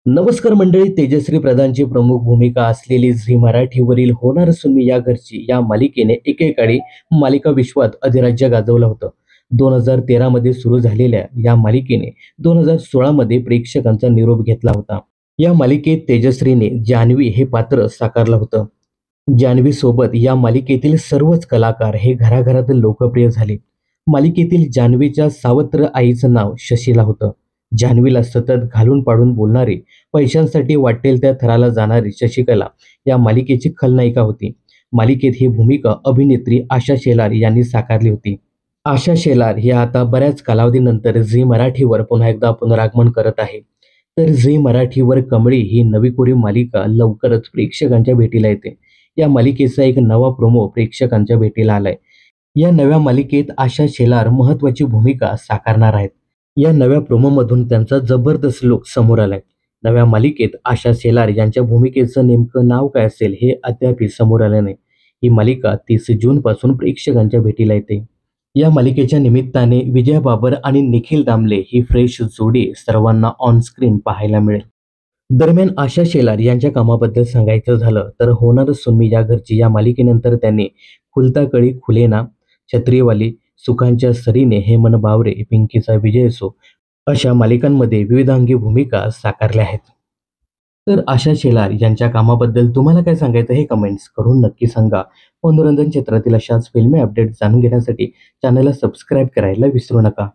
नमस्कार मंडळी, तेजश्री प्रधानची प्रमुख भूमिका असलेली झी मराठीवरील होणार सुमी या घरची या मालिकेने एकेकाळी मालिका विश्वात अधिराज्य गाजवलं होतं. 2013 मध्ये सुरू झालेल्या या मालिकेने 2016 मध्ये प्रेक्षकांचा निरोप घेतला होता. या मालिकेत तेजश्रीने जान्हवी हे पात्र साकारलं होतं. जान्हवी सोबत या मालिकेतील सर्वच कलाकार हे घराघरात लोकप्रिय झाले. मालिकेतील जान्हवीच्या सावत्र आईचं नाव शशीला होतं. जान्हवीला सतत घालून पाडून बोलणारी, पैशांसाठी वाटेल त्या थराला जाणारी शशिकला या मालिकेची खलनायिका होती. मालिकेत ही भूमिका अभिनेत्री आशा शेलार यांनी साकारली होती. आशा शेलार ही आता बऱ्याच कालावधीनंतर झी मराठीवर पुन्हा एकदा पुनरागमन करत आहे. तर झी मराठीवर कमळी ही नवी कोरी मालिका लवकरच प्रेक्षकांच्या भेटीला येते. या मालिकेचा एक नवा प्रोमो प्रेक्षकांच्या भेटीला आलाय. या नव्या मालिकेत आशा शेलार महत्त्वाची भूमिका साकारणार आहेत. या नव्या प्रोमोमधून त्यांचा जबरदस्त लुक समोर आलाय. नव्या मालिकेत आशा शेलार यांच्या भूमिकेचं नेमकं नाव काय असेल हे अद्याप समोर आलं नाही. ही मालिका 30 जून पासून प्रेक्षकांच्या भेटीला येते. या मालिकेच्या निमित्ताने विजय बाबर आणि निखिल दामले ही फ्रेश जोडी सर्वांना ऑन स्क्रीन पाहायला मिळेल. दरम्यान आशा शेलार यांच्या कामाबद्दल सांगायचं झालं तर होणार सुमी या घरची या मालिकेनंतर त्यांनी खुलता कळी खुलेना, छत्रीवाली, सुखांच्या सरीने, हे मन बावरे, पिंकीचा विजय असो अशा मालिकांमध्ये विविधांगी भूमिका साकारल्या आहेत. तर आशा शेलार यांच्या कामाबद्दल तुम्हाला काय सांगायचं हे कमेंट्स करून नक्की सांगा. मनोरंजन क्षेत्रातील अशाच फिल्मी अपडेट जाणून घेण्यासाठी चॅनलला सबस्क्राईब करायला विसरू नका.